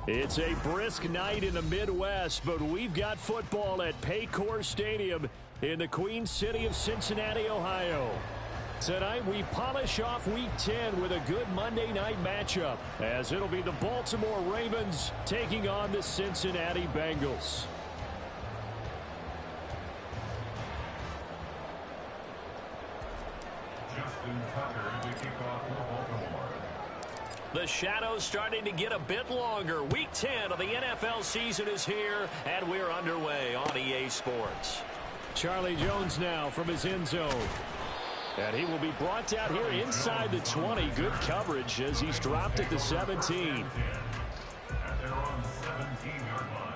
It's a brisk night in the Midwest, but we've got football at Paycor Stadium in the Queen City of Cincinnati, Ohio. Tonight, we polish off Week 10 with a good Monday night matchup, as it'll be the Baltimore Ravens taking on the Cincinnati Bengals. Justin Tucker to kick off for Baltimore. The shadows starting to get a bit longer. Week 10 of the NFL season is here, and we're underway on EA Sports. Charlie Jones now from his end zone. And he will be brought down here inside the 20. Good coverage as he's dropped at the 17. And they're on 17-yard line.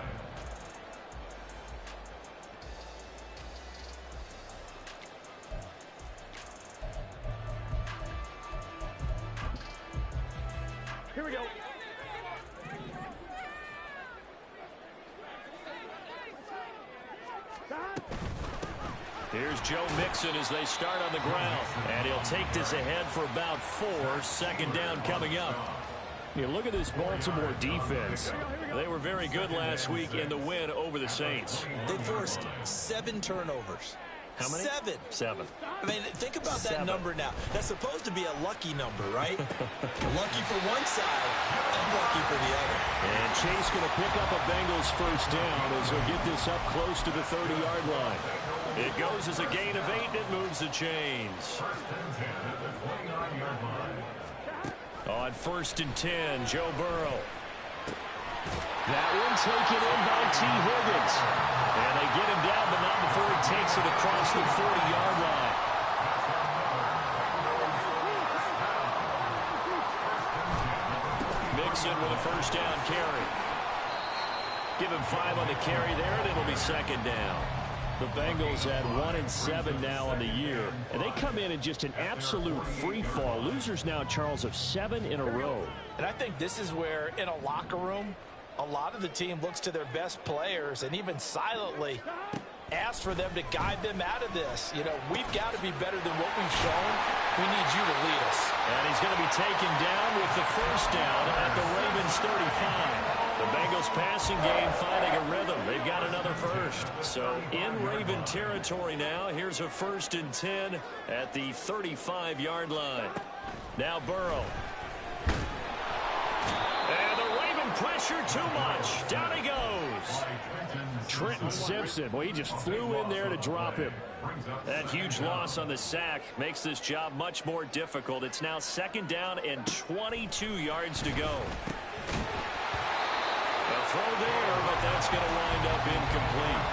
Here we go. Here's Joe Mixon as they start on the ground. And he'll take this ahead for about 4. Second down coming up. You look at this Baltimore defense. They were very good last week in the win over the Saints. They forced 7 turnovers. How many? 7. I mean, think about that number now. That's supposed to be a lucky number, right? Lucky for one side, unlucky for the other. And Chase going to pick up a Bengals first down as he'll get this up close to the 30-yard line. It goes as a gain of 8, and it moves the chains. On 1st and 10, Joe Burrow. That one taken in by T. Higgins. And they get him down, but not before he takes it across the 40-yard line. Mixon with a first down carry. Give him 5 on the carry there, and it'll be second down. The Bengals at 1-7 now on the year, and they come in just an absolute free fall. Losers now, Charles, of 7 in a row. And I think this is where, in a locker room, a lot of the team looks to their best players and even silently asks for them to guide them out of this. You know, we've got to be better than what we've shown. We need you to lead us. And he's going to be taken down with the first down at the Ravens 35. The Bengals passing game finding a rhythm. They've got another first. So in Raven territory now. Here's a 1st and 10 at the 35-yard line. Now Burrow. And the Raven pressure too much. Down he goes. Trenton Simpson. Well, he just flew in there to drop him. That huge loss on the sack makes this job much more difficult. It's now 2nd down and 22 yards to go. Throw there, but that's going to wind up incomplete.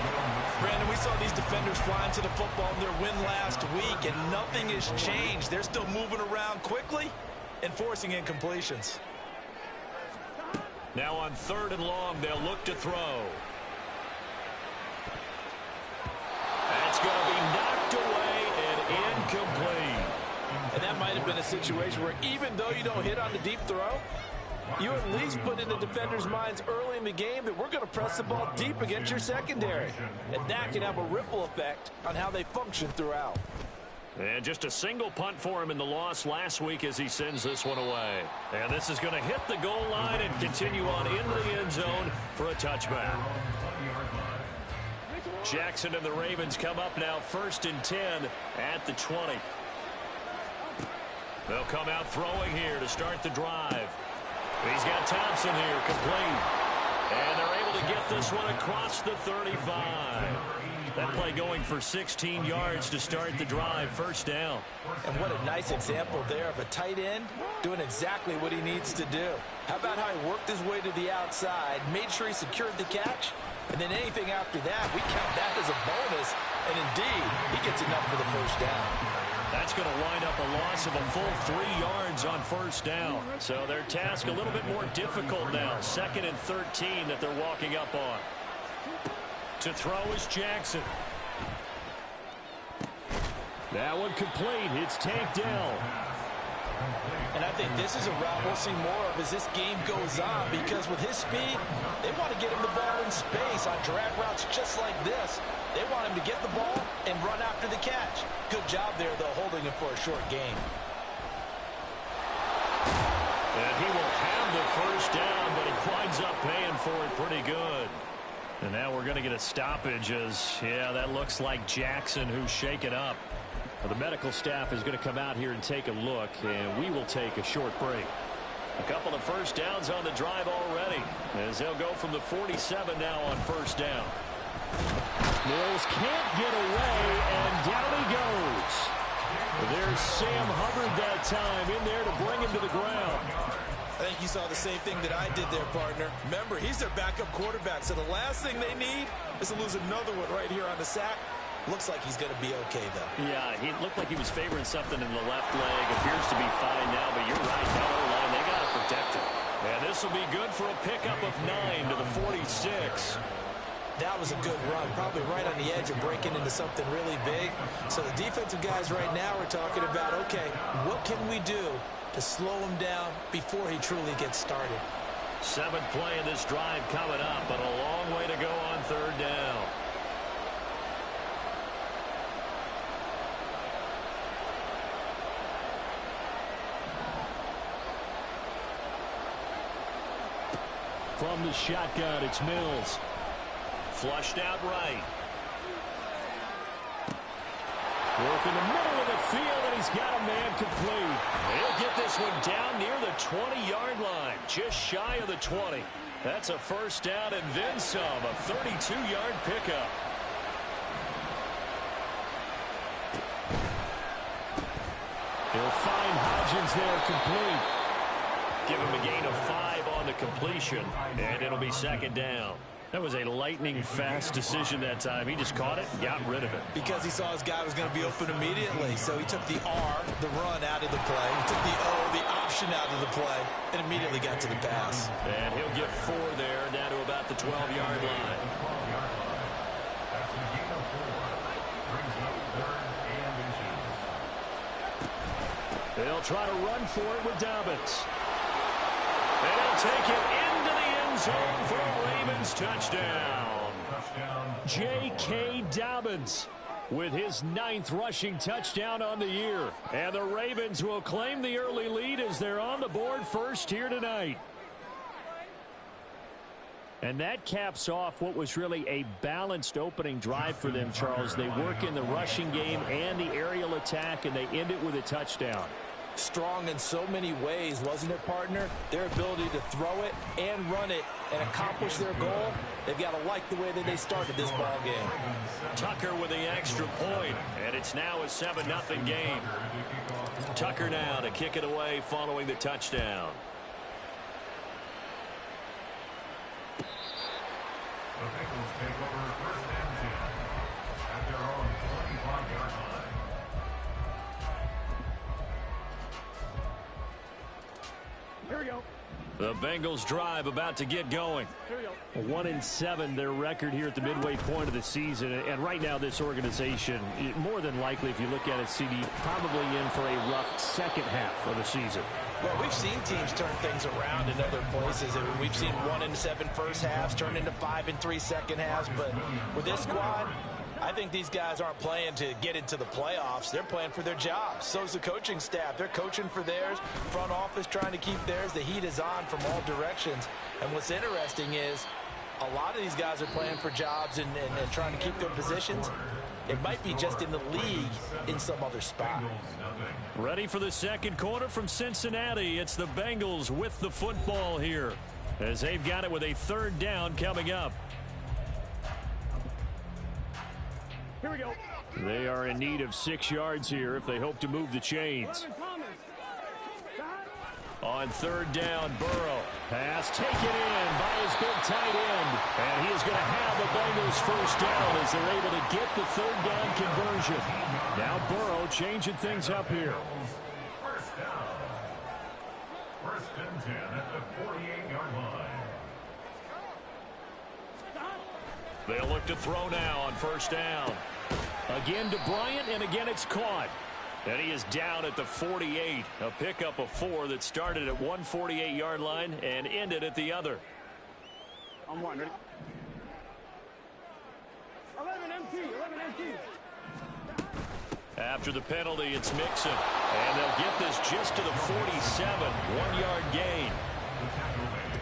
Brandon, we saw these defenders flying to the football in their win last week, and nothing has changed. They're still moving around quickly and forcing incompletions. Now on 3rd and long, they'll look to throw. That's going to be knocked away and incomplete. And that might have been a situation where even though you don't hit on the deep throw, you at least put in the defenders' minds early in the game that we're going to press the ball deep against your secondary. And that can have a ripple effect on how they function throughout. And just a single punt for him in the loss last week as he sends this one away. And this is going to hit the goal line and continue on into the end zone for a touchback. Jackson and the Ravens come up now 1st and 10 at the 20. They'll come out throwing here to start the drive. He's got Thompson here, complete. And they're able to get this one across the 35. That play going for 16 yards to start the drive, first down. And what a nice example there of a tight end doing exactly what he needs to do. How about how he worked his way to the outside, made sure he secured the catch, and then anything after that, we count that as a bonus. And indeed, he gets enough for the first down. That's going to wind up a loss of a full 3 yards on first down. So their task a little bit more difficult now. 2nd and 13 that they're walking up on. To throw is Jackson. That one complete. It's tanked down. And I think this is a route we'll see more of as this game goes on, because with his speed, they want to get him the ball in space on drag routes just like this. They want him to get the ball and run after the catch. Good job there, though, holding him for a short gain. And he will have the first down, but he winds up good. And now we're going to get a stoppage as, yeah, that looks like Jackson who's shaken up. Well, the medical staff is going to come out here and take a look, and we will take a short break. A couple of first downs on the drive already as they'll go from the 47 now on first down. Mills can't get away, and down he goes. There's Sam Hubbard that time in there to bring him to the ground. I think you saw the same thing that I did there, partner. Remember, he's their backup quarterback, so the last thing they need is to lose another one right here on the sack. Looks like he's going to be okay, though. Yeah, he looked like he was favoring something in the left leg. Appears to be fine now, but you're right. That O-line, they got to protect him. And this will be good for a pickup of 9 to the 46. That was a good run, probably right on the edge of breaking into something really big. So the defensive guys right now are talking about, okay, what can we do to slow him down before he truly gets started? 7th play of this drive coming up, but a long way to go on third down. From the shotgun, it's Mills. Flushed out right. Work in the middle of the field, and he's got a man complete. He'll get this one down near the 20-yard line, just shy of the 20. That's a first down and then some, a 32-yard pickup. He'll find Hodgins there complete. Give him a gain of 5 on the completion, and it'll be second down. That was a lightning-fast decision that time. He just caught it and got rid of it. Because he saw his guy was going to be open immediately. So he took the R, the run, out of the play. He took the O, the option, out of the play, and immediately got to the pass. And he'll get 4 there, down to about the 12-yard line. They'll try to run for it with Dobbins. And he'll take it into the end zone for a Ravens touchdown. J.K. Dobbins with his 9th rushing touchdown on the year. And the Ravens will claim the early lead as they're on the board first here tonight. And that caps off what was really a balanced opening drive for them, Charles. They work in the rushing game and the aerial attack, and they end it with a touchdown. Strong in so many ways, wasn't it, partner? Their ability to throw it and run it and accomplish their goal, they've got to like the way that they started this ball game. Tucker with the extra point, and it's now a 7-0 game. Tucker now to kick it away following the touchdown. The Bengals take over first and 10 at their own 25-yard line. Here we go. The Bengals drive about to get going. Here we go. 1-7 their record here at the midway point of the season, and right now this organization, more than likely, if you look at it, CD, probably in for a rough second half of the season. Well, we've seen teams turn things around in other places. I mean, we've seen 1-7 first halves turn into 5-3 second halves, but with this squad, I think these guys aren't playing to get into the playoffs. They're playing for their jobs. So's the coaching staff. They're coaching for theirs. Front office trying to keep theirs. The heat is on from all directions. And what's interesting is a lot of these guys are playing for jobs and trying to keep their positions. It might be just in the league in some other spot. Ready for the second quarter from Cincinnati. It's the Bengals with the football here as they've got it with a third down coming up. Here we go. They are in need of 6 yards here if they hope to move the chains. On third down, Burrow. Pass taken in by his big tight end. And he is going to have the Bengals first down as they're able to get the third down conversion. Now Burrow changing things up here. First down. First and 10 at the 48-yard line. They'll look to throw now on first down. Again to Bryant, and again it's caught. And he is down at the 48. A pickup of 4 that started at one 48-yard line and ended at the other. On one, ready? 11 empty. After the penalty, it's Mixon. And they'll get this just to the 47. 1-yard gain.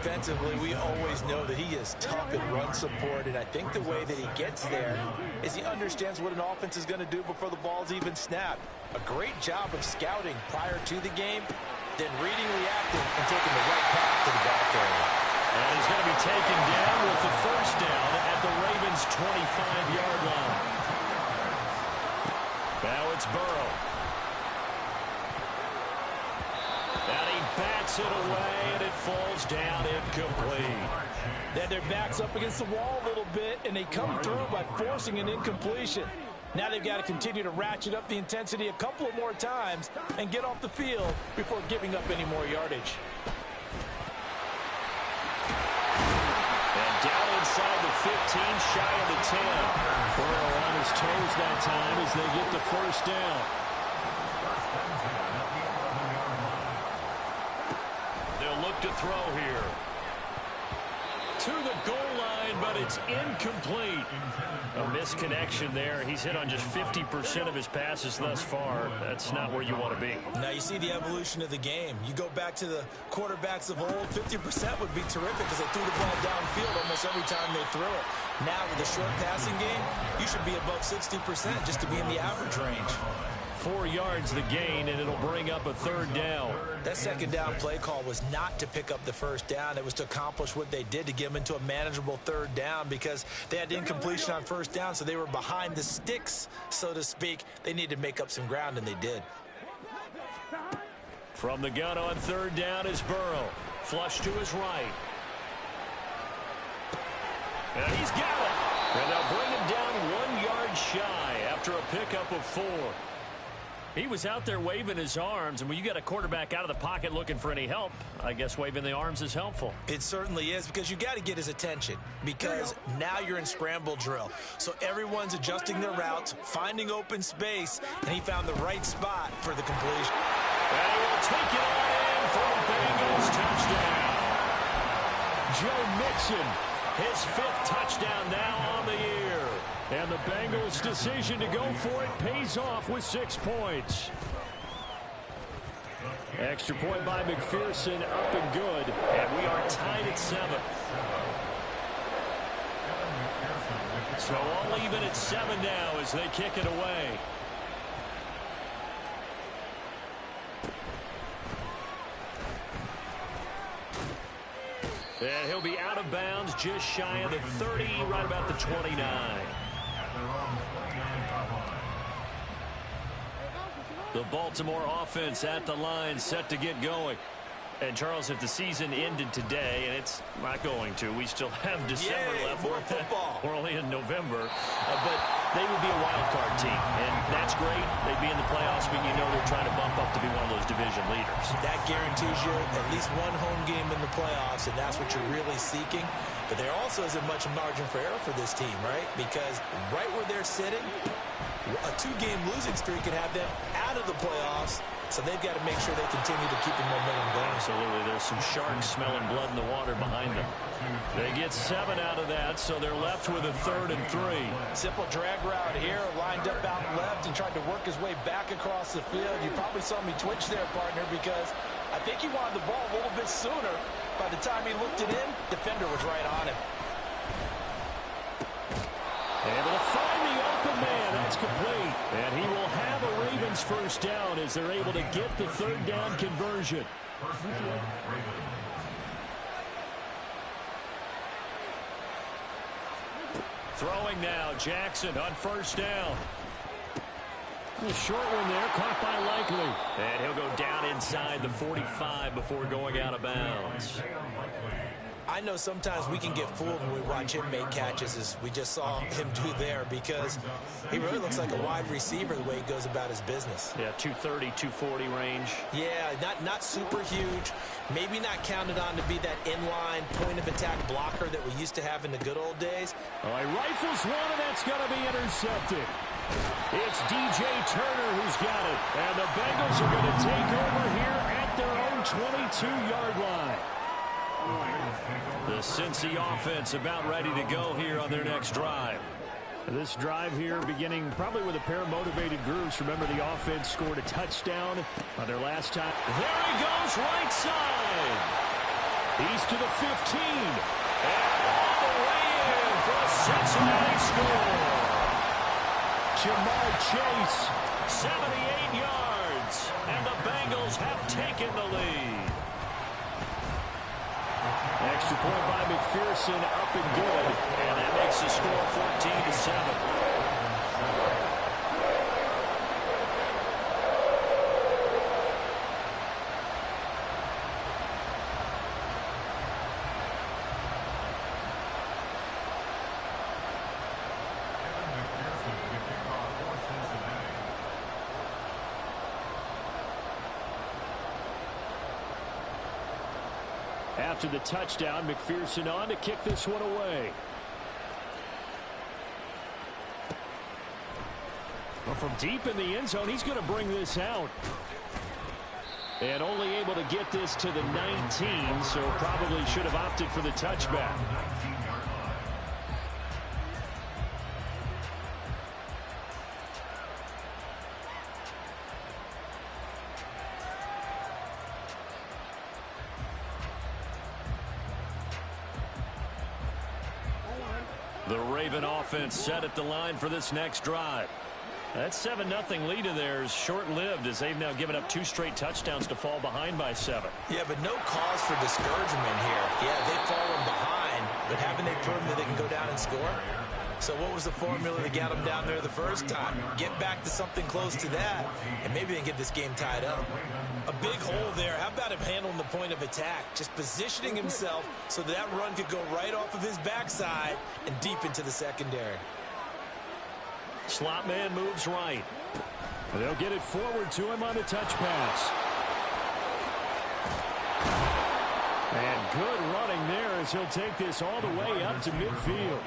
defensively, we always know that he is tough in run support, and I think the way that he gets there is he understands what an offense is going to do before the ball's even snapped. A great job of scouting prior to the game, then reading, reacting, and taking the right path to the ball carrier. And he's going to be taken down with the first down at the Ravens' 25-yard line. Now it's Burrow. And he bats it away, and it falls down incomplete. Then their back's up against the wall a little bit, and they come through by forcing an incompletion. Now they've got to continue to ratchet up the intensity a couple of more times and get off the field before giving up any more yardage. And down inside the 15, shy of the 10. Burrow on his toes that time as they get the first down. They'll look to throw here. To the goal line, but it's incomplete. A misconnection there. He's hit on just 50% of his passes thus far. That's not where you want to be. Now you see the evolution of the game. You go back to the quarterbacks of old, 50% would be terrific because they threw the ball downfield almost every time they threw it. Now with the short passing game, you should be above 60% just to be in the average range. 4 yards the gain, and it'll bring up a third down. That second down play call was not to pick up the first down. It was to accomplish what they did, to get them into a manageable third down, because they had incompletion on first down, so they were behind the sticks, so to speak. They needed to make up some ground, and they did. From the gun on third down is Burrow. Flush to his right. And he's got it. And they'll bring him down 1 yard shy after a pickup of 4. He was out there waving his arms, and when you get a quarterback out of the pocket looking for any help, I guess waving the arms is helpful. It certainly is, because you got to get his attention, because now you're in scramble drill. So everyone's adjusting their routes, finding open space, and he found the right spot for the completion. And he will take it on in for a Bengals touchdown. Joe Mixon, his 5th touchdown now on the year. And the Bengals' decision to go for it pays off with 6 points. Extra point by McPherson, up and good. And we are tied at 7. So all even at 7 now as they kick it away. And he'll be out of bounds just shy of the 30, right about the 29. The Baltimore offense at the line, set to get going. And, Charles, if the season ended today, and it's not going to, we still have December left. More football. We're only in November. But they would be a wild card team, and that's great. They'd be in the playoffs, but you know they're trying to bump up to be one of those division leaders. That guarantees you at least one home game in the playoffs, and that's what you're really seeking. But there also isn't much margin for error for this team, right? Because right where they're sitting, a 2-game losing streak could have them out of the playoffs. So they've got to make sure they continue to keep the momentum going. Absolutely. There's some sharks smelling blood in the water behind them. They get 7 out of that, so they're left with a 3rd and 3. Simple drag route here, lined up out left and tried to work his way back across the field. You probably saw me twitch there, partner, because I think he wanted the ball a little bit sooner. By the time he looked it in, defender was right on him. Able to find the open man. That's complete. And he will have a Ravens first down as they're able to get the 3rd down conversion. Throwing now, Jackson on first down. A short one there, caught by Likely. And he'll go down inside the 45 before going out of bounds. I know sometimes we can get fooled when we watch him make catches, as we just saw him do there, because he really looks like a wide receiver the way he goes about his business. Yeah, 230, 240 range. Yeah, not super huge. Maybe not counted on to be that inline point-of-attack blocker that we used to have in the good old days. All right, rifles one, and that's going to be intercepted. It's DJ Turner who's got it. And the Bengals are going to take over here at their own 22-yard line. The Cincy offense about ready to go here on their next drive. This drive here beginning probably with a pair of motivated groups. Remember, the offense scored a touchdown on their last time. There he goes, right side. He's to the 15. And all the way in for a Cincinnati score. Jamar Chase, 78 yards. And the Bengals have taken the lead. Extra point by McPherson, up and good. And that makes the score 14-7. After the touchdown, McPherson on to kick this one away. Well, from deep in the end zone, he's going to bring this out. And only able to get this to the 19, so probably should have opted for the touchback. The Raven offense set at the line for this next drive. That 7-0 lead of theirs short-lived as they've now given up 2 straight touchdowns to fall behind by 7. Yeah, but no cause for discouragement here. Yeah, they've fallen behind, but haven't they proven that they can go down and score? So what was the formula that got them down there the first time? Get back to something close to that, and maybe they can get this game tied up. A big hole there. How about him handling the point of attack? Just positioning himself so that run could go right off of his backside and deep into the secondary. Slot man moves right. They'll get it forward to him on the touch pass. And good running there as he'll take this all the way up to midfield.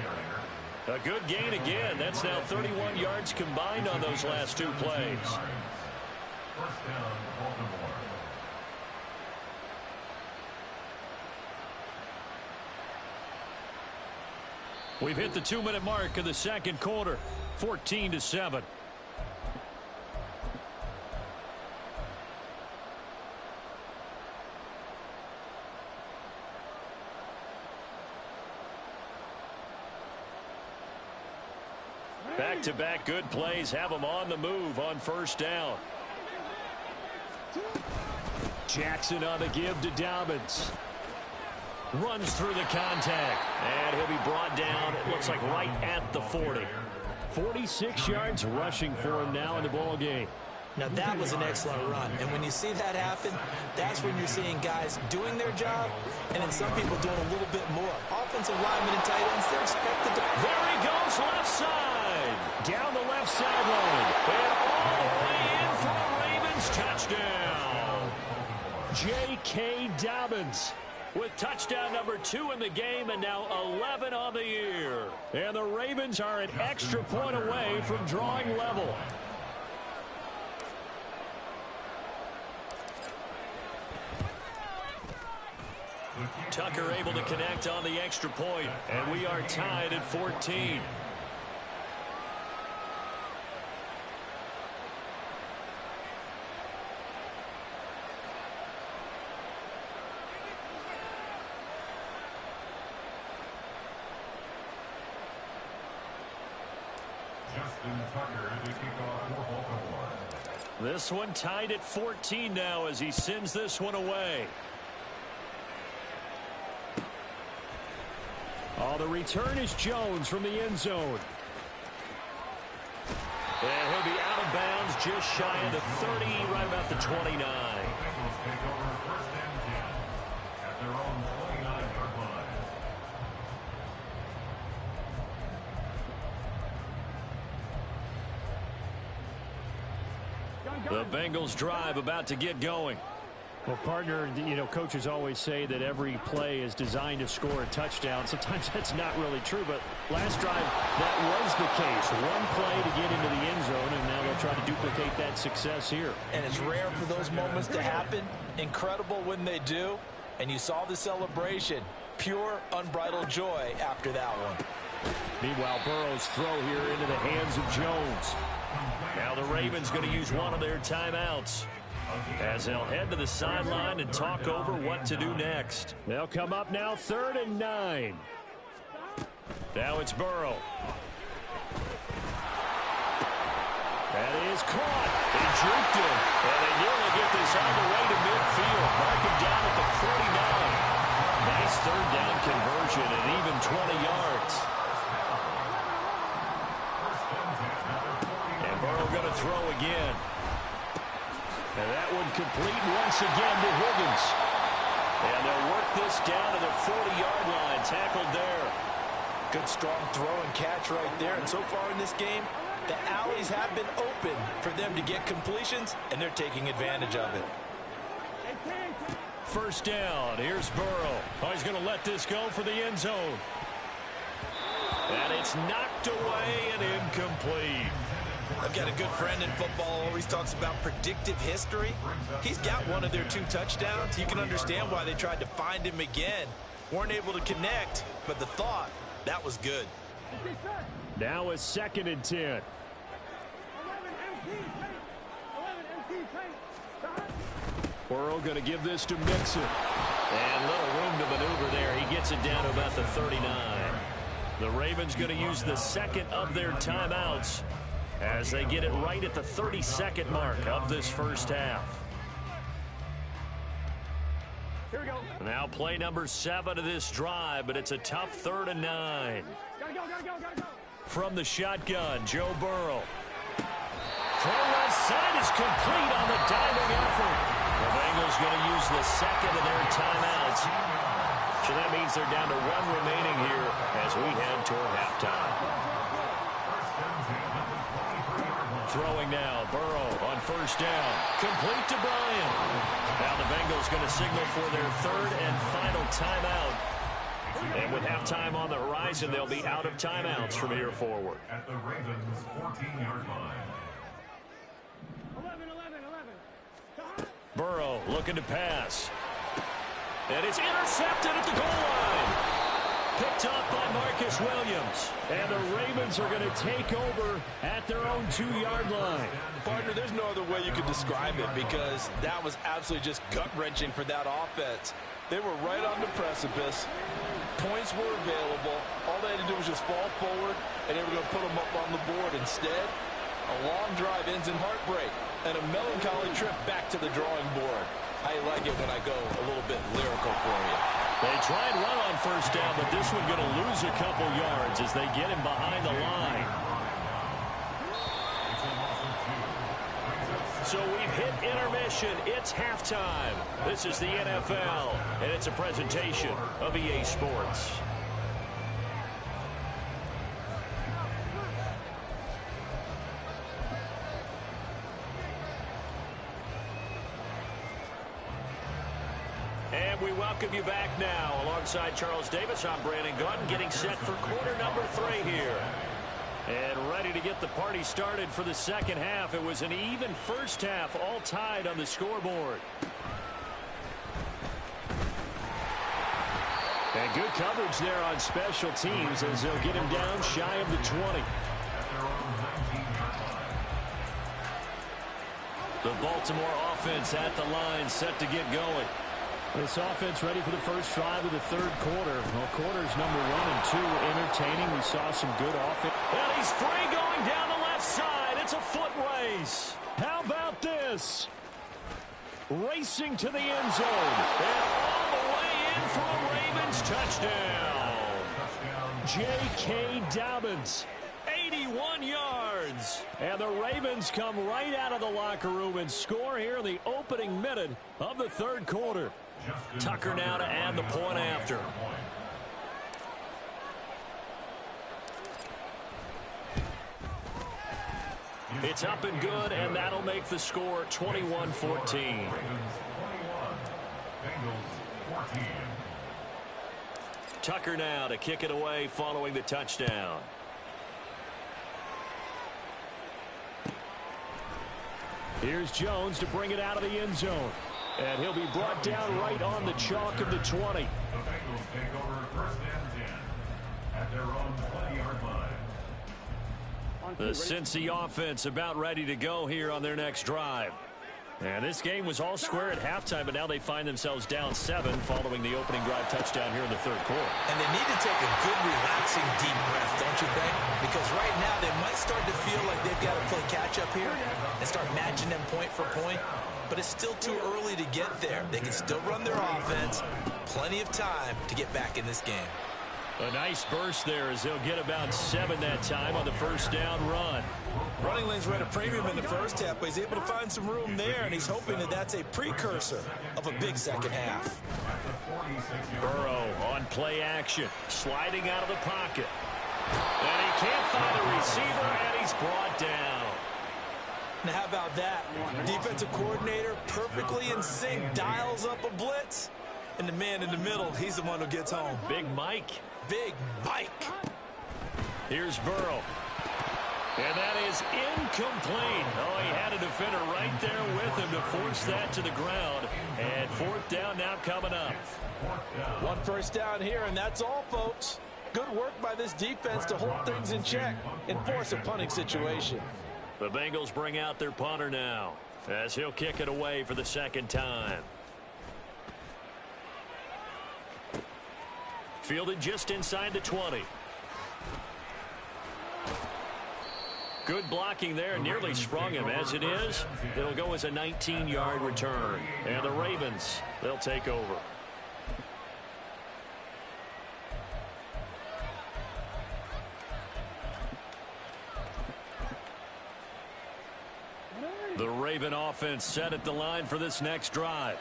A good gain again. That's now 31 yards combined on those last 2 plays. First down, Baltimore. We've hit the 2-minute mark of the second quarter. 14-7. Back-to-back good plays have them on the move on first down. Jackson on the give to Dobbins. Runs through the contact. And he'll be brought down, it looks like right at the 40. 46 yards rushing for him now in the ball game. Now that was an excellent run, and when you see that happen, that's when you're seeing guys doing their job, and then some people doing a little bit more. Offensive linemen and tight ends, they're expected to... There he goes, left side. Down the left sideline. And all the way in for a Ravens touchdown. J.K. Dobbins with touchdown number 2 in the game, and now 11 on the year. And the Ravens are an extra point away from drawing level. Tucker able to connect on the extra point, and we are tied at 14. Justin Tucker to kick off for Baltimore. This one tied at 14 now as he sends this one away. Oh, the return is Jones from the end zone. And he'll be out of bounds just shy of the 30, right about the 29. Bengals take over first and 10 at their own 29-yard line. The Bengals drive about to get going. Well, partner, you know, coaches always say that every play is designed to score a touchdown. Sometimes that's not really true, but last drive, that was the case. One play to get into the end zone, and now they'll try to duplicate that success here. And it's rare for those moments to happen. Incredible when they do. And you saw the celebration. Pure, unbridled joy after that one. Meanwhile, Burrow's throw here into the hands of Jones. Now the Ravens going to use one of their timeouts. as they'll head to the sideline and talk over what to do next. They'll come up now 3rd and 9. Now it's Burrow. That is caught. They juked him, and they nearly get this all the way to midfield. Mark him down at the 49. Nice 3rd down conversion and even 20 yards. And Burrow going to throw again. And that one complete once again to Higgins. And they'll work this down to the 40-yard line. Tackled there. Good strong throw and catch right there. And so far in this game, the alleys have been open for them to get completions, and they're taking advantage of it. 1st down. Here's Burrow. Oh, he's going to let this go for the end zone. And it's knocked away and incomplete. I've got a good friend in football, always talks about predictive history. He's got one of their 2 touchdowns. You can understand why they tried to find him again. Weren't able to connect, but the thought, that was good. Now it's 2nd and 10. Burrow going to give this to Mixon. And little room to maneuver there. He gets it down to about the 39. The Ravens going to use the 2nd of their timeouts as they get it right at the 32nd mark of this first half. Here we go. Now play number 7 of this drive, but it's a tough 3rd and 9. Gotta go. From the shotgun, Joe Burrow. Throw left side is complete on the diving effort. The Bengals going to use the 2nd of their timeouts. So that means they're down to 1 remaining here as we head toward halftime. Throwing now, Burrow on 1st down. Complete to Bryant. Now the Bengals going to signal for their 3rd and final timeout. And with halftime on the horizon, they'll be out of timeouts from here forward. At the Ravens' 14-yard line. 11. Burrow looking to pass. And it's intercepted at the goal line. Picked up by Marcus Williams. And the Ravens are going to take over at their own 2-yard line. Partner, there's no other way you could describe it because that was absolutely just gut-wrenching for that offense. They were right on the precipice. Points were available. All they had to do was just fall forward, and they were going to put them up on the board. Instead, a long drive ends in heartbreak and a melancholy trip back to the drawing board. I like it when I go a little bit lyrical for you. They try and run on 1st down, but this one going to lose a couple yards as they get him behind the line. So we've hit intermission. It's halftime. This is the NFL, and it's a presentation of EA Sports. And we welcome you back now. Alongside Charles Davis, I'm Brandon Gaudin, getting set for quarter number 3 here. And ready to get the party started for the 2nd half. It was an even first half, all tied on the scoreboard. And good coverage there on special teams as they'll get him down shy of the 20. The Baltimore offense at the line, set to get going. This offense ready for the first drive of the 3rd quarter. Well, quarters number 1 and 2 entertaining. We saw some good offense. And he's free going down the left side. It's a foot race. How about this? Racing to the end zone. And all the way in for a Ravens touchdown. J.K. Dobbins. 81 yards. And the Ravens come right out of the locker room and score here in the opening minute of the 3rd quarter. Tucker now to add the point after. It's up and good, and that'll make the score 21-14. Tucker now to kick it away following the touchdown. Here's Jones to bring it out of the end zone. And he'll be brought down right on the chalk of the 20. The Bengals take over 1st and 10 at their own 20-yard line. The Cincy offense about ready to go here on their next drive. And this game was all square at halftime, but now they find themselves down 7 following the opening drive touchdown here in the third quarter. And they need to take a good, relaxing, deep breath, don't you think? Because right now they might start to feel like they've got to play catch-up here and start matching them point for point. But it's still too early to get there. They can still run their offense. Plenty of time to get back in this game. A nice burst there as they'll get about 7 that time on the first down run. Running lanes were at a premium in the first half, but he's able to find some room there, and he's hoping that that's a precursor of a big second half. Burrow on play action, sliding out of the pocket. And he can't find a receiver, and he's brought down. Now, how about that? Defensive coordinator perfectly in sync, dials up a blitz, and the man in the middle, he's the one who gets home. Big Mike. Big Mike. Here's Burrow. And that is incomplete. Oh, he had a defender right there with him to force that to the ground. And fourth down now coming up. One first down here, and that's all, folks. Good work by this defense to hold things in check and force a punting situation. The Bengals bring out their punter now as he'll kick it away for the second time. Fielded just inside the 20. Good blocking there, nearly sprung him. As it is, it'll go as a 19-yard return. And the Ravens, they'll take over. The Raven offense set at the line for this next drive.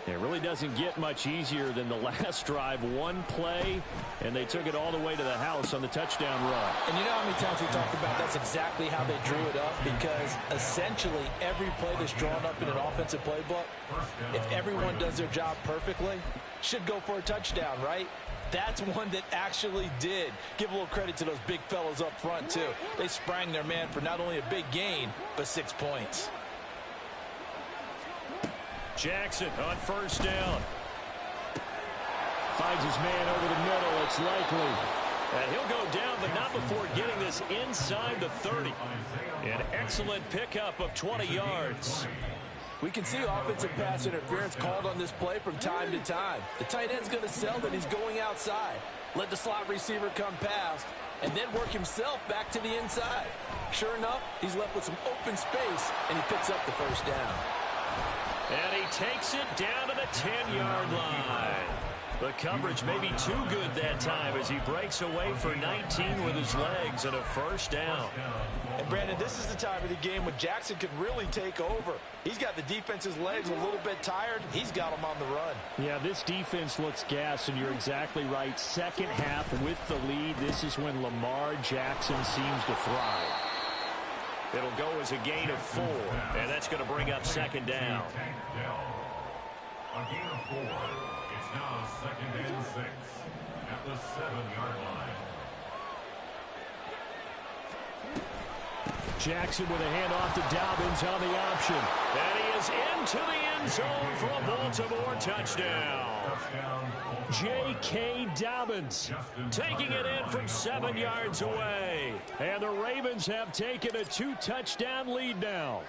It really doesn't get much easier than the last drive. One play, and they took it all the way to the house on the touchdown run. And you know how many times we talked about that's exactly how they drew it up, because essentially every play that's drawn up in an offensive playbook, if everyone does their job perfectly, should go for a touchdown, right? That's one that actually did. Give a little credit to those big fellows up front, too. They sprang their man for not only a big gain, but 6 points. Jackson on first down. Finds his man over the middle. It's likely. And he'll go down, but not before getting this inside the 30. An excellent pickup of 20 yards. We can see offensive pass interference called on this play from time to time. The tight end's going to sell that he's going outside. Let the slot receiver come past, and then work himself back to the inside. Sure enough, he's left with some open space, and he picks up the first down. And he takes it down to the 10-yard line. The coverage may be too good that time as he breaks away for 19 with his legs and a first down. And, Brandon, this is the time of the game when Jackson could really take over. He's got the defense's legs a little bit tired. He's got them on the run. Yeah, this defense looks gassed, and you're exactly right. Second half with the lead, this is when Lamar Jackson seems to thrive. It'll go as a gain of 4, and that's going to bring up second down. A gain of 4. It's now second and 6 at the 7-yard line. Jackson with a handoff to Dobbins on the option. And he is into the end zone for a Baltimore touchdown. J.K. Dobbins taking it in from 7 yards away. And the Ravens have taken a 2-touchdown lead now.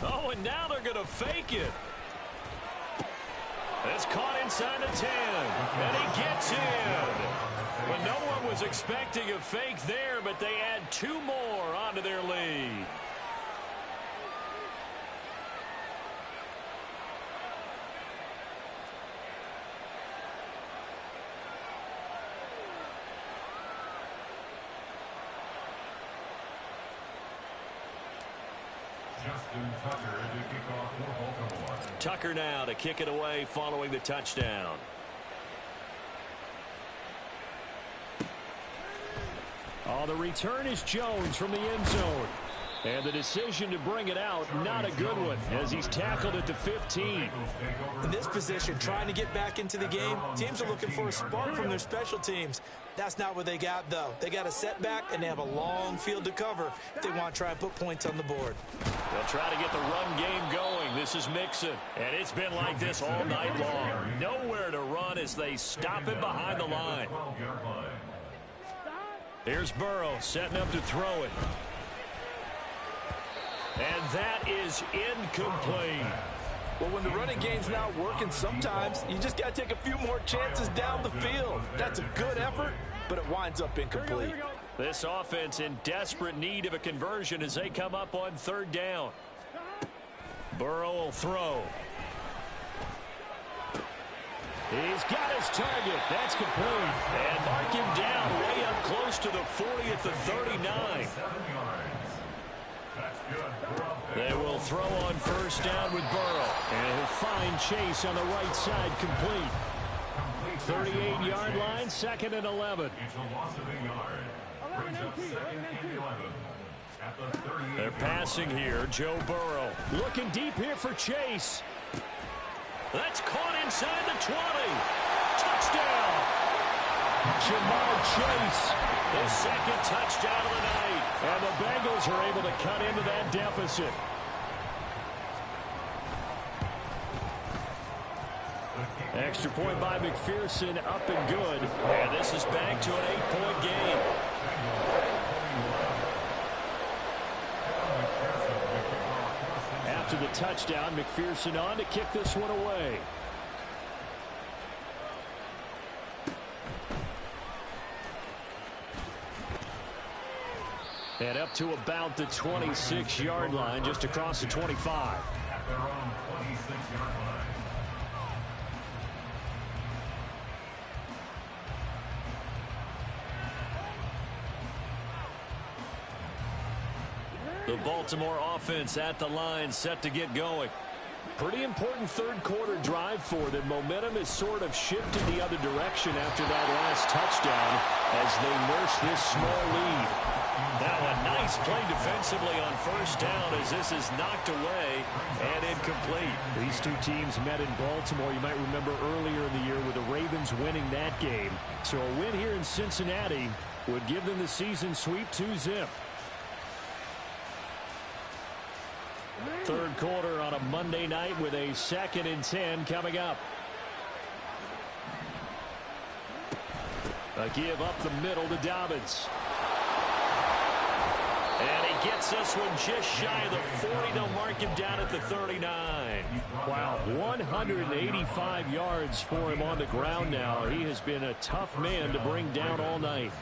Oh, and now they're going to fake it. It's caught inside the 10. And he gets in. Well, no one was expecting a fake there, but they add 2 more onto their lead. Justin Tucker to kick off for Baltimore. Tucker now to kick it away following the touchdown. Oh, the return is Jones from the end zone. And the decision to bring it out, not a good one, as he's tackled at the 15. In this position, trying to get back into the game, teams are looking for a spark from their special teams. That's not what they got, though. They got a setback, and they have a long field to cover if they want to try and put points on the board. They'll try to get the run game going. This is Mixon, and it's been like this all night long. Nowhere to run as they stop him behind the line. Here's Burrow setting up to throw it. And that is incomplete. Well, when the running game's not working, sometimes you just got to take a few more chances down the field. That's a good effort, but it winds up incomplete. Here we go. This offense in desperate need of a conversion as they come up on third down. Burrow will throw. He's got his target. That's complete. And mark him down way up close to the 40 at the 39. 7 yards. That's good. They will throw on first down with Burrow. And he'll find Chase on the right side complete. 38-yard line, 2nd and 11. It's a loss of a yard. Brings up 2nd and 11. At the 38. They're passing here. Joe Burrow looking deep here for Chase. That's caught inside the 20. Touchdown. Jamar Chase, his 2nd touchdown of the night. And the Bengals are able to cut into that deficit. Extra point by McPherson, up and good. And this is back to an 8-point game. After the touchdown, McPherson on to kick this one away. And up to about the 26-yard line, just across the 25. At their own 26-yard line. The Baltimore offense at the line, set to get going. Pretty important third quarter drive for them. Momentum is sort of shifted the other direction after that last touchdown as they nurse this small lead. Now a nice play defensively on first down as this is knocked away and incomplete. These two teams met in Baltimore, you might remember earlier in the year, with the Ravens winning that game. So a win here in Cincinnati would give them the season sweep 2-zip. Third quarter on a Monday night with a 2nd and 10 coming up. A give up the middle to Dobbins. And he gets this one just shy of the 40. They'll mark him down at the 39. Wow, 185 yards for him on the ground now. He has been a tough man to bring down all night.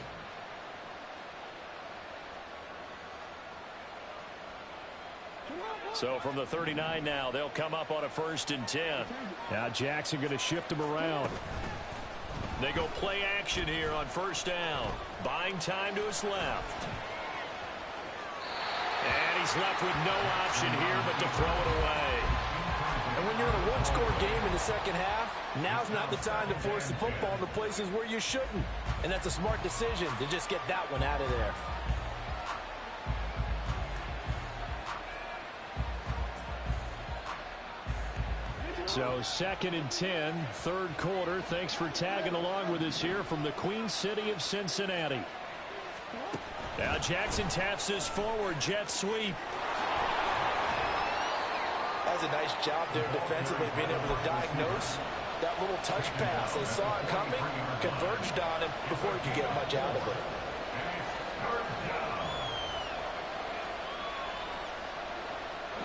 So from the 39 now, they'll come up on a 1st and 10. Now Jackson going to shift him around. They go play action here on first down. Buying time to his left. And he's left with no option here but to throw it away. And when you're in a one-score game in the second half, now's not the time to force the football in the places where you shouldn't. And that's a smart decision to just get that one out of there. So 2nd and 10, third quarter. Thanks for tagging along with us here from the Queen City of Cincinnati. Now Jackson taps this forward, jet sweep. That's a nice job there defensively, being able to diagnose that little touch pass. They saw it coming, converged on him before he could get much out of it.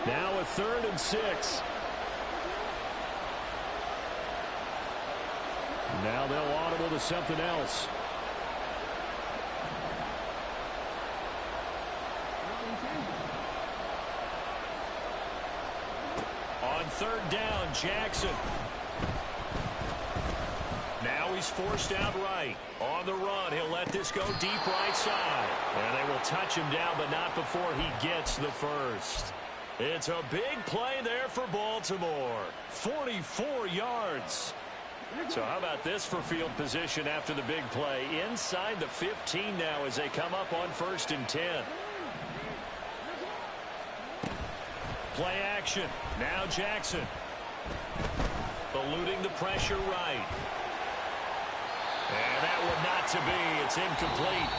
Now a 3rd and 6. Now they'll audible to something else. On third down, Jackson. Now he's forced out right. On the run, he'll let this go deep right side. And they will touch him down, but not before he gets the first. It's a big play there for Baltimore. 44 yards. So how about this for field position after the big play? Inside the 15 now as they come up on 1st and 10. Play action. Now Jackson. Eluding the pressure right. And that one not to be. It's incomplete.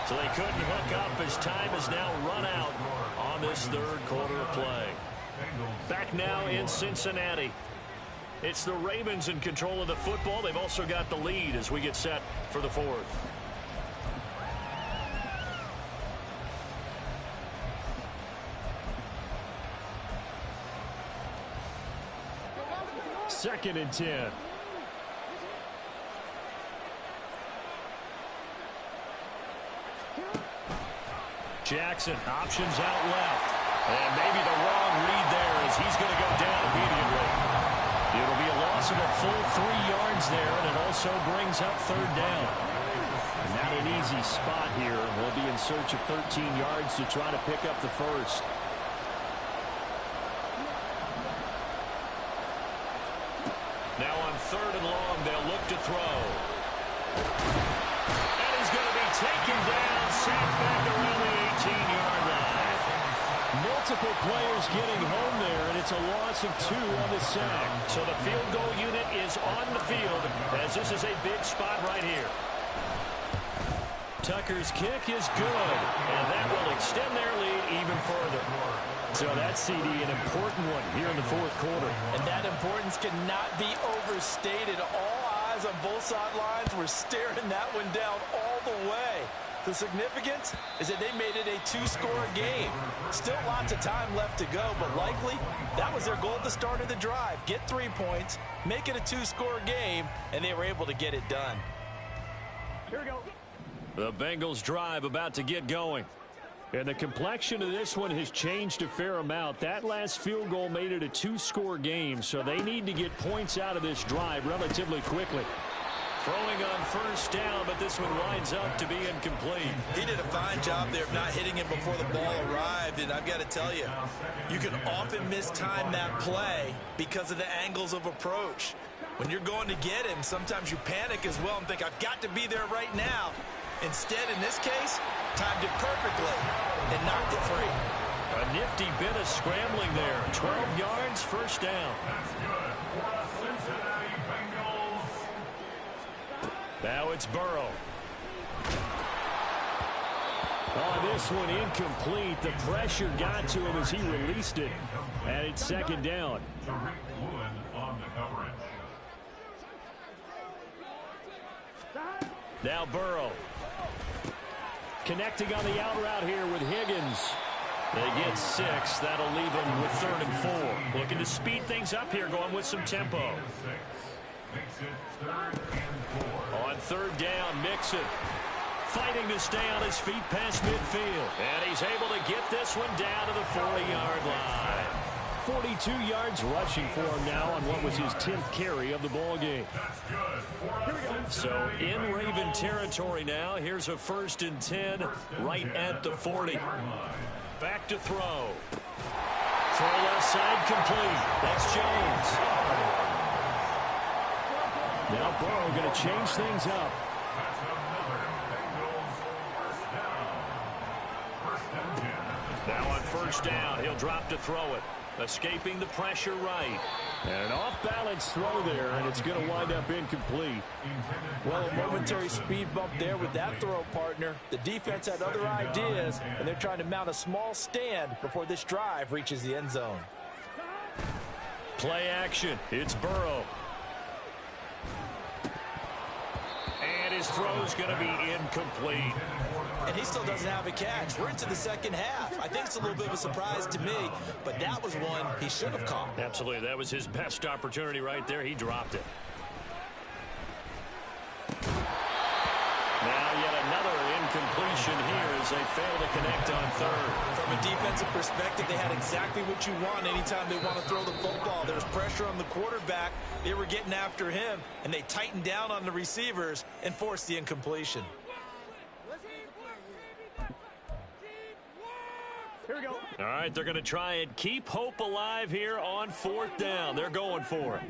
So they couldn't hook up as time is now run out on this third quarter of play. Back now in Cincinnati. It's the Ravens in control of the football. They've also got the lead as we get set for the 4th. 2nd and 10. Jackson, options out left. And maybe the wrong read there as he's going to go down immediately. It'll be a loss of a full 3 yards there, and it also brings up 3rd down. Not an easy spot here. They'll be in search of 13 yards to try to pick up the first. Now on 3rd and long, they'll look to throw. And he's going to be taken down, sacked back around the 18-yard line. Multiple players getting home there, and it's a loss of 2 on the sack. So the field goal unit is on the field, as this is a big spot right here. Tucker's kick is good, and that will extend their lead even further. So that CD, an important one here in the 4th quarter. And that importance cannot be overstated. All eyes on both sidelines were staring that one down all the way. The significance is that they made it a 2-score game. Still lots of time left to go, but likely that was their goal at the start of the drive. Get 3 points, make it a 2-score game, and they were able to get it done. Here we go. The Bengals drive about to get going. And the complexion of this one has changed a fair amount. That last field goal made it a 2-score game, so they need to get points out of this drive relatively quickly. Throwing on 1st down, but this one winds up to be incomplete. He did a fine job there of not hitting him before the ball arrived, and I've got to tell you, you can often mistime that play because of the angles of approach. When you're going to get him, sometimes you panic as well and think, I've got to be there right now. Instead, in this case, timed it perfectly and knocked it free. A nifty bit of scrambling there. 12 yards, 1st down. That's good for the Cincinnati Bengals. Now it's Burrow. Oh, this one incomplete. The pressure got to him as he released it. And it's 2nd down. Tariq Woolen on the coverage. Now Burrow. Connecting on the out route here with Higgins. They get 6. That'll leave them with 3rd and 4. Looking to speed things up here, going with some tempo. Makes it 3rd and 4. On 3rd down, Mixon. Fighting to stay on his feet past midfield. And he's able to get this one down to the 40-yard line. 42 yards rushing for him now on what was his 10th carry of the ball game. So in Raven territory now. Here's a 1st and 10 right at the 40. Back to throw. Throw left side complete. That's Jones. Now Burrow going to change things up. Now on 1st down, he'll drop to throw it. Escaping the pressure right. And an off-balance throw there, and it's going to wind up incomplete. Well, a momentary speed bump there with that throw, partner. The defense had other ideas, and they're trying to mount a small stand before this drive reaches the end zone. Play action. It's Burrow. And his throw's going to be incomplete. And he still doesn't have a catch. We're into the 2nd half. I think it's a little bit of a surprise to me, but that was one he should have caught. Absolutely. That was his best opportunity right there. He dropped it. Now yet another incompletion here as they fail to connect on 3rd. From a defensive perspective, they had exactly what you want anytime they want to throw the football. There was pressure on the quarterback. They were getting after him, and they tightened down on the receivers and forced the incompletion. Here we go. All right, they're going to try and keep hope alive here on 4th down. They're going for it.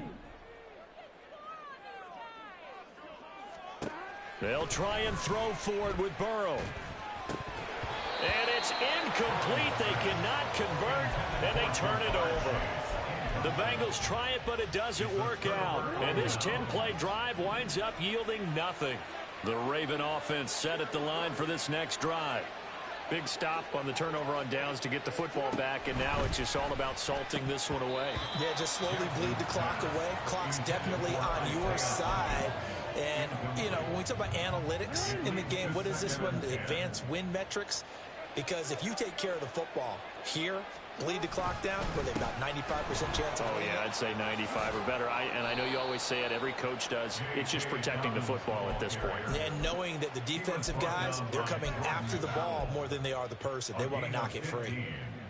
They'll try and throw forward with Burrow. And it's incomplete. They cannot convert, and they turn it over. The Bengals try it, but it doesn't work out. And this 10-play drive winds up yielding nothing. The Raven offense set at the line for this next drive. Big stop on the turnover on downs to get the football back, and now it's just all about salting this one away. Yeah, just slowly bleed the clock away. Clock's definitely on your side. And, you know, when we talk about analytics in the game, what is this one? The advanced win metrics. Because if you take care of the football here, lead the clock down, where they've got 95% chance of winning. Oh, yeah, I'd say 95 or better. And I know you always say it, every coach does. It's just protecting the football at this point. And knowing that the defensive guys, they're coming after the ball more than they are the person. They want to knock it free.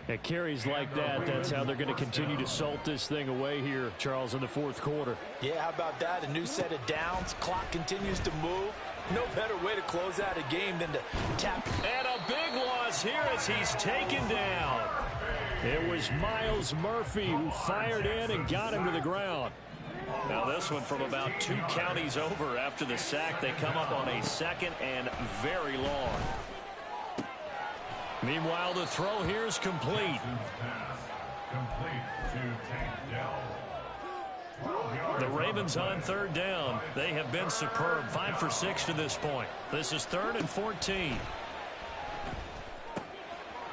At carries like that, that's how they're going to continue to salt this thing away here, Charles, in the fourth quarter. Yeah, how about that? A new set of downs. Clock continues to move. No better way to close out a game than to tap. And a big loss here as he's taken down. It was Myles Murphy who fired in and got him to the ground. Now this one from about 2 counties over after the sack. They come up on a second and very long. Meanwhile, the throw here is complete. The Ravens on third down. They have been superb. 5 for 6 to this point. This is 3rd and 14.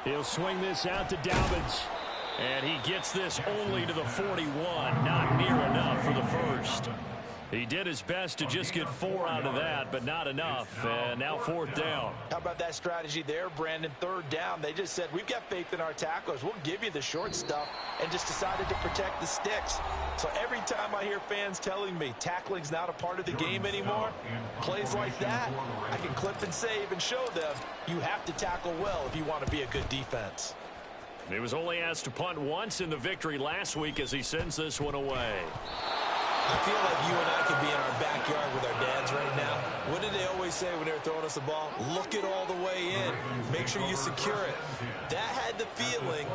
He'll swing this out to Dobbins. And he gets this only to the 41. Not near enough for the first. He did his best to just get 4 out of that, but not enough. And now 4th down. How about that strategy there, Brandon? 3rd down. They just said, we've got faith in our tacklers. We'll give you the short stuff, and just decided to protect the sticks. So every time I hear fans telling me tackling's not a part of the game anymore, plays like that, I can clip and save and show them you have to tackle well if you want to be a good defense. He was only asked to punt once in the victory last week as he sends this one away. I feel like you and I could be in our backyard with our dads right now. What did they always say when they were throwing us the ball? Look it all the way in. Make sure you secure it. That had the feeling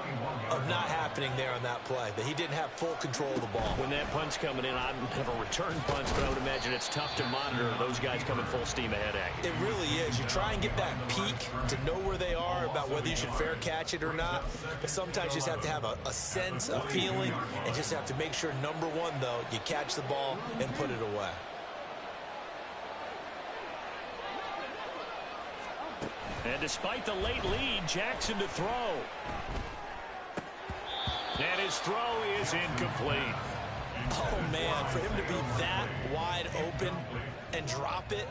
of not happening there on that play, that he didn't have full control of the ball. When that punt's coming in, I don't have a return punch, but I would imagine it's tough to monitor those guys coming full steam ahead at you. It really is. You try and get that peek to know where they are, about whether you should fair catch it or not. But sometimes you just have to have a sense, a feeling, and just have to make sure, number one, though, you catch the ball and put it away. And despite the late lead, Jackson to throw. And his throw is incomplete. Oh, man, for him to be that wide open and drop it,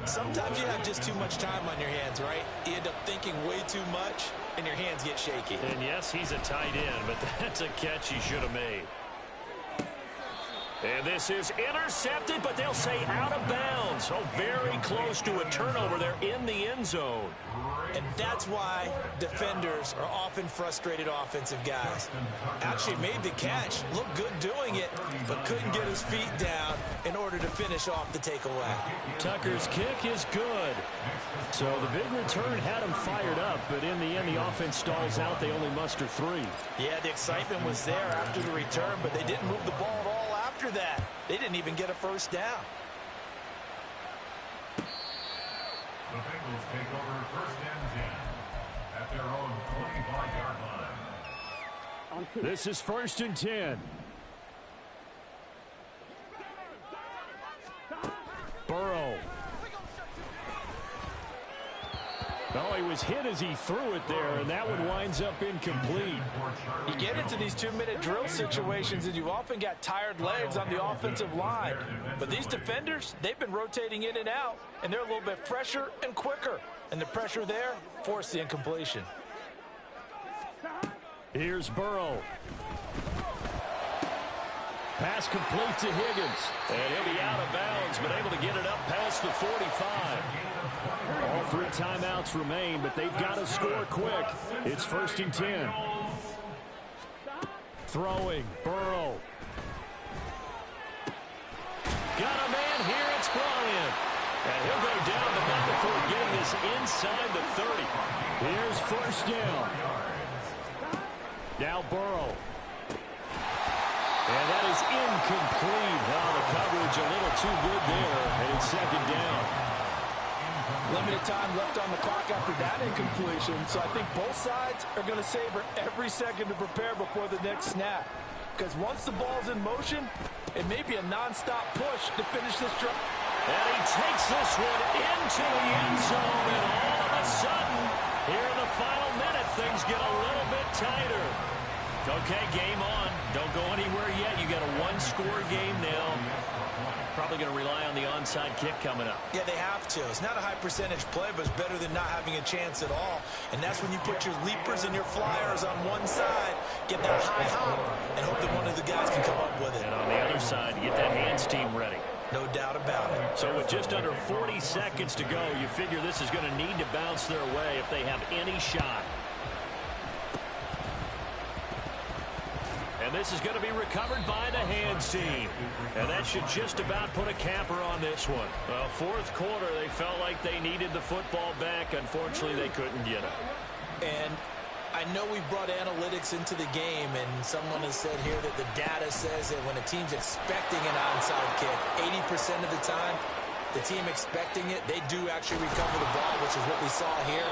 sometimes you have just too much time on your hands, right? You end up thinking way too much, and your hands get shaky. And yes, he's a tight end, but that's a catch he should have made. And this is intercepted, but they'll say out of bounds. So very close to a turnover there in the end zone. And that's why defenders are often frustrated offensive guys. Actually made the catch, looked good doing it, but couldn't get his feet down in order to finish off the takeaway. Tucker's kick is good. So the big return had him fired up, but in the end, the offense stalls out. They only muster 3. Yeah, the excitement was there after the return, but they didn't move the ball at all after that. They didn't even get a first down. The Bengals take over 1st and 10 at their own 25-yard line. This is 1st and 10. Burrow. Oh, he was hit as he threw it there, and that one winds up incomplete. You get into these 2-minute drill situations, and you've often got tired legs on the offensive line. But these defenders, they've been rotating in and out, and they're a little bit fresher and quicker. And the pressure there forced the incompletion. Here's Burrow. Pass complete to Higgins. And he'll be out of bounds, but able to get it up past the 45. All 3 timeouts remain, but they've got to score quick. It's 1st and 10. Throwing, Burrow. Got a man here, it's Bryant. And he'll go down the back before getting this inside the 30. Here's 1st down. Now Burrow. And that is incomplete. Wow, the coverage a little too good there, and it's 2nd down. Limited time left on the clock after that incompletion, so I think both sides are going to savor every second to prepare before the next snap. Because once the ball's in motion, it may be a nonstop push to finish this drive. And he takes this one into the end zone, and all of a sudden, here in the final minute, things get a little bit tighter. Okay, game on. Don't go anywhere yet. You got a 1-score game now. Probably going to rely on the onside kick coming up. Yeah, they have to. It's not a high percentage play, but it's better than not having a chance at all. And that's when you put your leapers and your flyers on one side, get that high hop, and hope that one of the guys can come up with it. And on the other side, you get that hands team ready. No doubt about it. So with just under 40 seconds to go, you figure this is going to need to bounce their way if they have any shot. And this is going to be recovered by the hands team. And that should just about put a capper on this one. Well, fourth quarter, they felt like they needed the football back. Unfortunately, they couldn't get it. And I know we brought analytics into the game, and someone has said here that the data says that when a team's expecting an onside kick, 80% of the time, the team expecting it, they do actually recover the ball, which is what we saw here.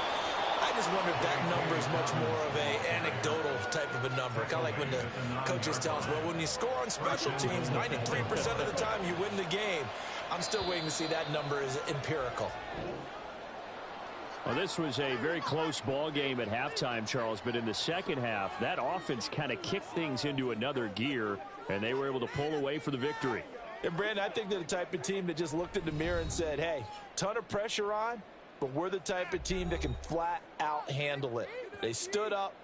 I just wonder if that number is much more of an anecdotal type of a number. Kind of like when the coaches tell us, well, when you score on special teams, 93% of the time you win the game. I'm still waiting to see that number is empirical. Well, this was a very close ball game at halftime, Charles, but in the second half, that offense kind of kicked things into another gear, and they were able to pull away for the victory. And, Brandon, I think they're the type of team that just looked in the mirror and said, hey, ton of pressure on, but we're the type of team that can flat out handle it. They stood up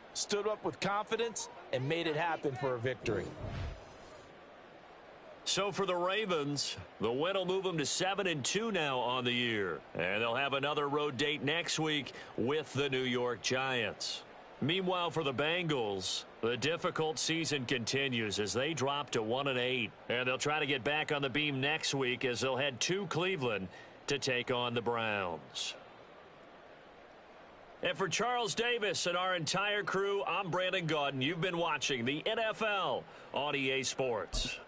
with confidence, and made it happen for a victory. So for the Ravens, the win will move them to 7-2 now on the year. And they'll have another road date next week with the New York Giants. Meanwhile, for the Bengals, the difficult season continues as they drop to 1-8. And they'll try to get back on the beam next week as they'll head to Cleveland to take on the Browns. And for Charles Davis and our entire crew, I'm Brandon Gaudin. You've been watching the NFL on EA Sports.